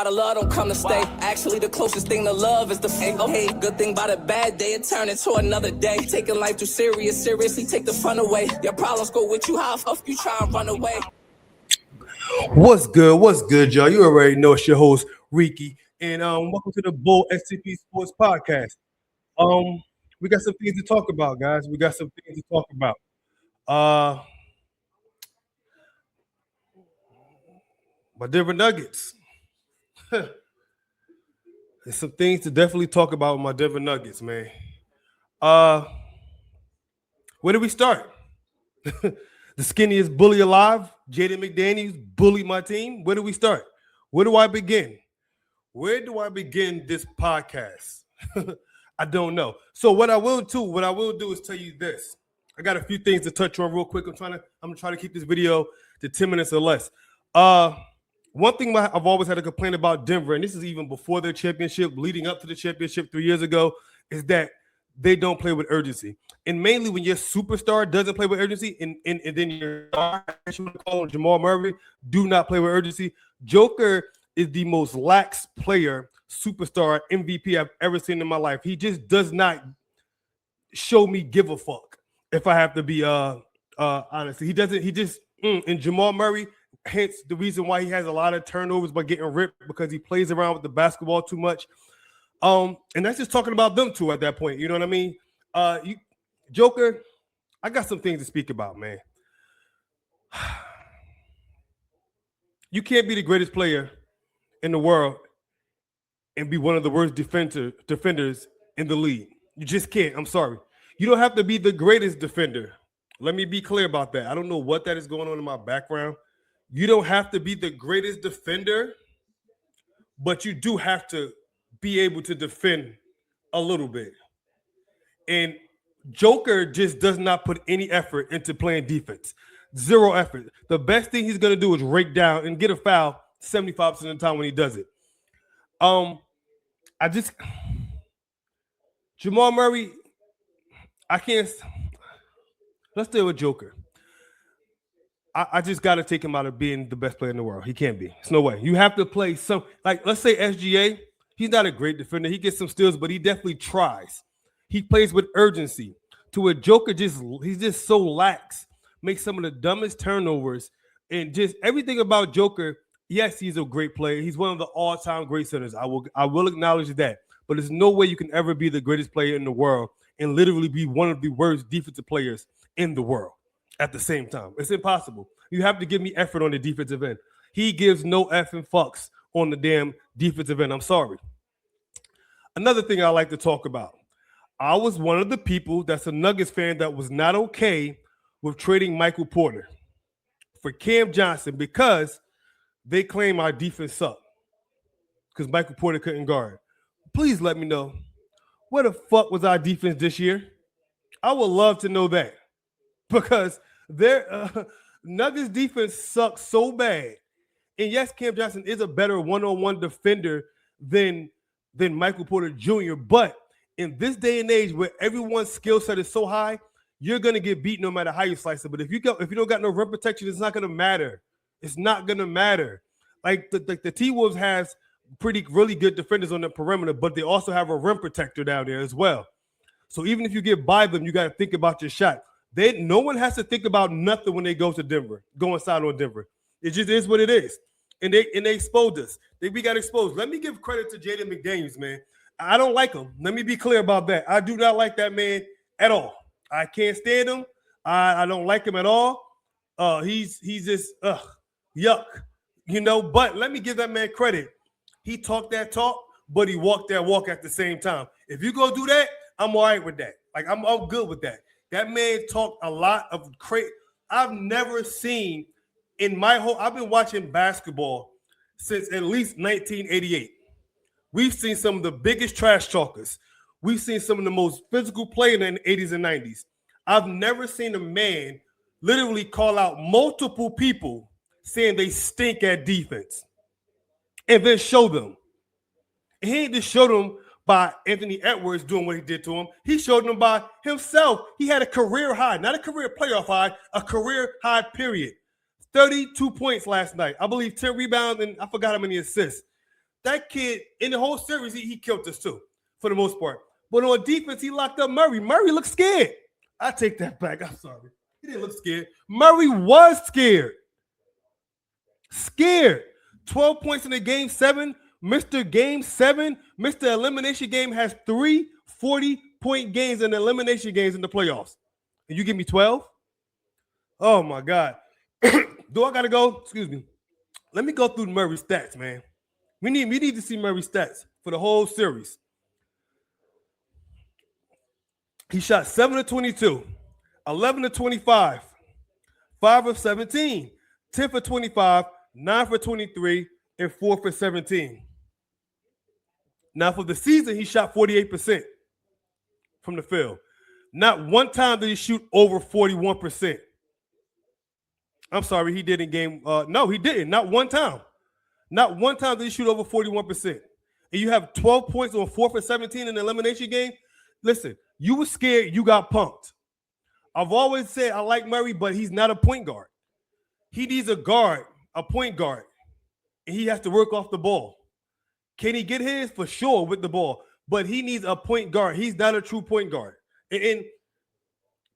why the love don't come to stay. Actually, the closest thing to love is the fake. Okay, good thing about a bad day, it turned into another day. Taking life too serious, seriously take the fun away. Your problems go with you, how off you try and run away. What's good? What's good, y'all? You already know it's your host, Ricky. And welcome to the Bull SCP Sports Podcast. We got some things to talk about, guys. We got some things to talk about. My Denver Nuggets. There's some things to definitely talk about with my Denver Nuggets, man. Where do we start? The skinniest bully alive, Jaden Mcdaniels, bullied my team. Where do we start? Where do I begin? Where do I begin this podcast? I don't know. So what I will do is tell you this. I got a few things to touch on real quick. I'm gonna try to keep this video to 10 minutes or less. One thing I've always had to complain about Denver, and this is even before their championship, leading up to the championship 3 years ago, is that they don't play with urgency. And mainly when your superstar doesn't play with urgency, and then your star, Jamal Murray, do not play with urgency. Joker is the most lax player, superstar, MVP I've ever seen in my life. He just does not show me give a fuck, if I have to be honest. He doesn't, and Jamal Murray, hence the reason why he has a lot of turnovers by getting ripped, because he plays around with the basketball too much. And that's just talking about them two at that point. You know what I mean? Joker, I got some things to speak about, man. You can't be the greatest player in the world and be one of the worst defenders in the league. You just can't. I'm sorry. You don't have to be the greatest defender. Let me be clear about that. I don't know what that is going on in my background. You don't have to be the greatest defender, but you do have to be able to defend a little bit. And Joker just does not put any effort into playing defense. Zero effort. The best thing he's going to do is rake down and get a foul 75% of the time when he does it. Jamal Murray, let's stay with Joker. I just got to take him out of being the best player in the world. He can't be. There's no way. You have to play some, like, let's say SGA. He's not a great defender. He gets some steals, but he definitely tries. He plays with urgency. To a Joker, he's just so lax. Makes some of the dumbest turnovers. And just everything about Joker, yes, he's a great player. He's one of the all-time great centers. I will acknowledge that. But there's no way you can ever be the greatest player in the world and literally be one of the worst defensive players in the world at the same time. It's impossible. You have to give me effort on the defensive end. He gives no effing fucks on the damn defensive end. I'm sorry. Another thing I like to talk about. I was one of the people that's a Nuggets fan that was not okay with trading Michael Porter for Cam Johnson because they claim our defense sucked because Michael Porter couldn't guard. Please let me know, where the fuck was our defense this year? I would love to know that, because their Nuggets defense sucks so bad. And yes, Cam Johnson is a better one-on-one defender than Michael Porter Jr., but in this day and age where everyone's skill set is so high, you're going to get beat no matter how you slice it. But if you don't got no rim protection, it's not going to matter. It's not going to matter. Like the T-Wolves has really good defenders on the perimeter, but they also have a rim protector down there as well. So even if you get by them, you got to think about your shot. No one has to think about nothing when they go to Denver, go inside on Denver. It just is what it is. And they exposed us. We got exposed. Let me give credit to Jaden McDaniels, man. I don't like him. Let me be clear about that. I do not like that man at all. I can't stand him. I don't like him at all. He's just yuck, But let me give that man credit. He talked that talk, but he walked that walk at the same time. If you go do that, I'm all right with that. Like I'm good with that. That man talked a lot of crazy. I've never seen I've been watching basketball since at least 1988. We've seen some of the biggest trash talkers. We've seen some of the most physical players in the 80s and 90s. I've never seen a man literally call out multiple people saying they stink at defense and then show them. And he ain't just showed them by Anthony Edwards doing what he did to him. He showed them by himself. He had a career high, not a career playoff high, a career high period. 32 points last night. I believe 10 rebounds, and I forgot how many assists. That kid in the whole series, he killed us too, for the most part. But on defense, he locked up Murray. Murray looked scared. I take that back. I'm sorry. He didn't look scared. Murray was scared. Scared. 12 points in the game 7. Mr. Game 7. Mr. Elimination Game has 3 40-point games in elimination games in the playoffs. And you give me 12? Oh, my God. Do I got to go? Excuse me. Let me go through Murray's stats, man. We need to see Murray's stats for the whole series. He shot 7 of 22, 11 of 25, 5 of 17, 10 for 25, 9 for 23, and 4 for 17. Now, for the season, he shot 48% from the field. Not one time did he shoot over 41%. I'm sorry, he did in game. No, he didn't. Not one time. Not one time did he shoot over 41%. And you have 12 points on 4 for 17 in the elimination game. Listen, you were scared. You got punked. I've always said I like Murray, but he's not a point guard. He needs a guard, a point guard, and he has to work off the ball. Can he get his? For sure with the ball, but he needs a point guard. He's not a true point guard. And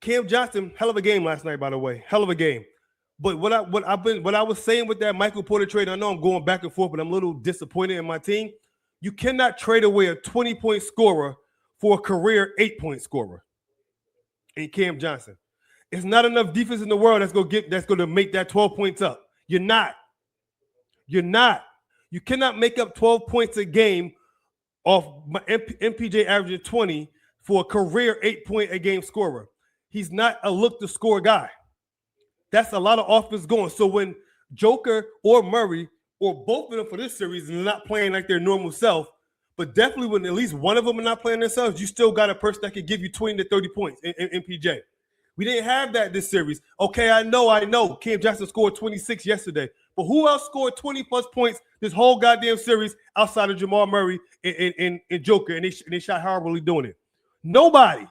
Cam Johnson, hell of a game last night, by the way. Hell of a game. But what I was saying with that Michael Porter trade, I know I'm going back and forth, but I'm a little disappointed in my team. You cannot trade away a 20-point scorer for a career 8-point scorer in Cam Johnson. It's not enough defense in the world that's going to make that 12 points up. You're not. You cannot make up 12 points a game off MPJ averaging 20 for a career 8-point a game scorer. He's not a look to score guy. That's a lot of offense going. So when Joker or Murray or both of them for this series are not playing like their normal self, but definitely when at least one of them are not playing themselves, you still got a person that can give you 20 to 30 points in MPJ. We didn't have that this series. Okay, I know. Cam Johnson scored 26 yesterday. But who else scored 20-plus points this whole goddamn series outside of Jamal Murray and Joker? And they shot horribly doing it. Nobody.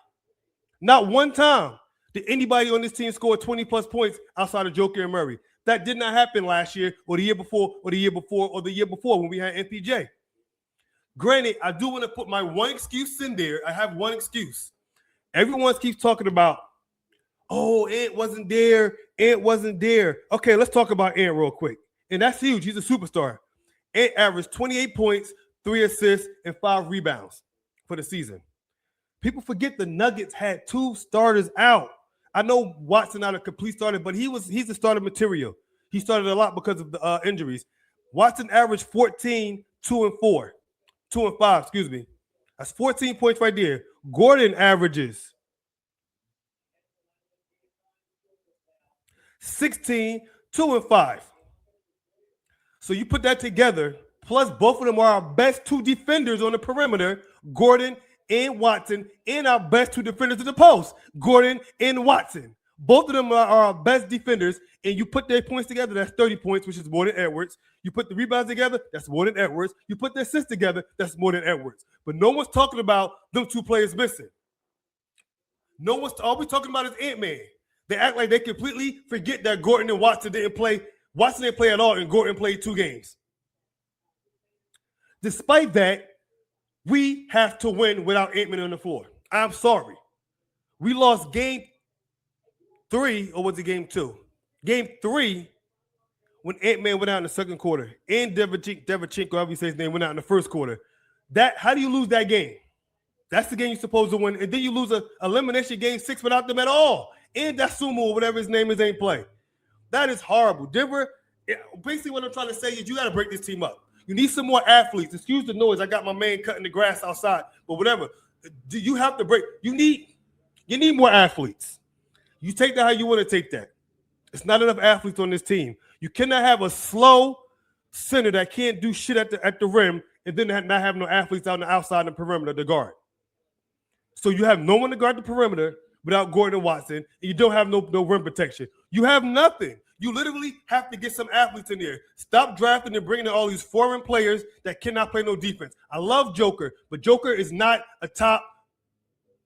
Not one time did anybody on this team score 20-plus points outside of Joker and Murray. That did not happen last year or the year before or the year before when we had MPJ. Granted, I do want to put my one excuse in there. I have one excuse. Everyone keeps talking about, oh, Ant wasn't there. Okay, let's talk about Ant real quick. And that's huge. He's a superstar. Ant averaged 28 points, 3 assists, and 5 rebounds for the season. People forget the Nuggets had 2 starters out. I know Watson not a complete starter, but he's a starter material. He started a lot because of the injuries. Watson averaged 14, 2 and 4. 2 and 5, excuse me. That's 14 points right there. Gordon averages 16, 2 and 5. So you put that together, plus both of them are our best 2 defenders on the perimeter, Gordon and Watson, and our best 2 defenders in the post, Gordon and Watson. Both of them are our best defenders, and you put their points together, that's 30 points, which is more than Edwards. You put the rebounds together, that's more than Edwards. You put the assists together, that's more than Edwards. But no one's talking about them 2 players missing. All we're talking about is Ant-Man. They act like they completely forget that Gordon and Watson didn't play. Watson didn't play at all, and Gordon played 2 games. Despite that, we have to win without Ant-Man on the floor. I'm sorry. We lost game 3, or was it game 2? Game 3, when Ant-Man went out in the second quarter, and Devachenko, however you say his name, went out in the first quarter. How do you lose that game? That's the game you're supposed to win. And then you lose an elimination game 6 without them at all. And that Sumo, or whatever his name is, ain't play. That is horrible. Denver, basically what I'm trying to say is you got to break this team up. You need some more athletes. Excuse the noise. I got my man cutting the grass outside, but whatever. You have to break. You need more athletes. You take that how you want to take that. It's not enough athletes on this team. You cannot have a slow center that can't do shit at the rim and then not have no athletes on the outside and the perimeter to guard. So you have no one to guard the perimeter without Gordon and Watson, and you don't have no rim protection. You have nothing. You literally have to get some athletes in there. Stop drafting and bringing in all these foreign players that cannot play no defense. I love Joker, but Joker is not a top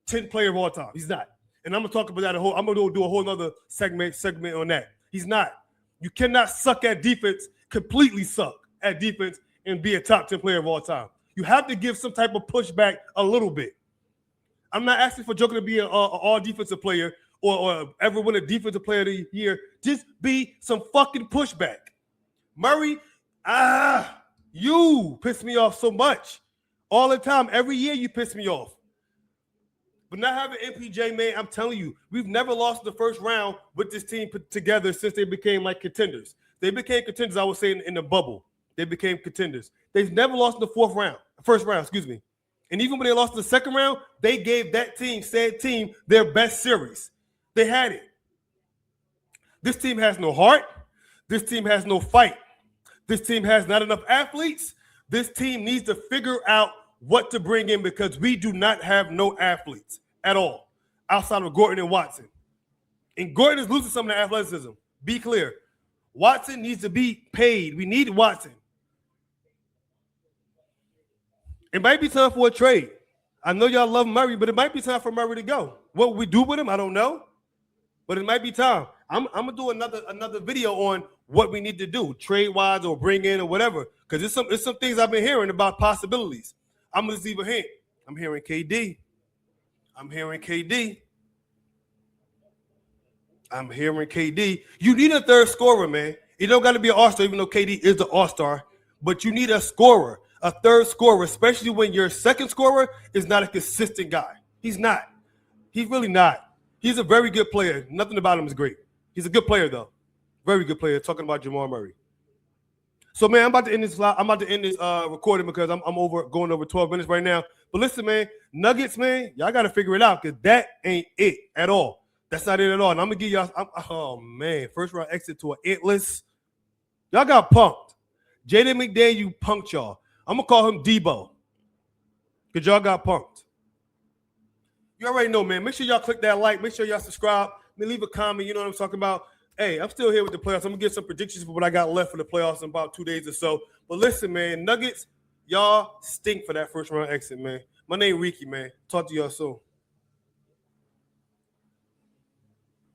10 player of all time. He's not. And I'm going to talk about that. I'm going to do a whole other segment on that. He's not. You cannot suck at defense, completely suck at defense, and be a top 10 player of all time. You have to give some type of pushback a little bit. I'm not asking for Joker to be an all defensive player or ever win a defensive player of the year. Just be some fucking pushback. Murray, you piss me off so much. All the time. Every year you piss me off. But not having MPJ, man, I'm telling you, we've never lost the first round with this team put together since they became like contenders. They became contenders, I would say, in the bubble. They became contenders. They've never lost in the first round, excuse me. And even when they lost in the second round, they gave that team, said team, their best series. They had it. This team has no heart. This team has no fight. This team has not enough athletes. This team needs to figure out what to bring in because we do not have no athletes at all outside of Gordon and Watson. And Gordon is losing some of the athleticism. Be clear. Watson needs to be paid. We need Watson. It might be time for a trade. I know y'all love Murray, but it might be time for Murray to go. What we do with him, I don't know. But it might be time. I'm gonna do another video on what we need to do, trade-wise or bring in or whatever. Because it's some things I've been hearing about possibilities. I'm gonna leave a hint. I'm hearing KD. You need a third scorer, man. You don't got to be an all-star, even though KD is the all-star. But you need a scorer, a third scorer, especially when your second scorer is not a consistent guy. He's not. He's really not. He's a very good player. Nothing about him is great. He's a good player, though. Very good player. Talking about Jamal Murray. So, man, I'm about to end this recording because I'm going over 12 minutes right now. But listen, man, Nuggets, man, y'all got to figure it out because that ain't it at all. That's not it at all. And I'm going to give y'all first round exit to an hitless. Y'all got punked. Jaden McDaniels, you punked y'all. I'm going to call him Debo because y'all got punked. You already know, man. Make sure y'all click that like. Make sure y'all subscribe. Leave a comment. You know what I'm talking about. Hey, I'm still here with the playoffs. I'm going to get some predictions for what I got left for the playoffs in about 2 days or so. But listen, man, Nuggets, y'all stink for that first round exit, man. My name Ricky, man. Talk to y'all soon.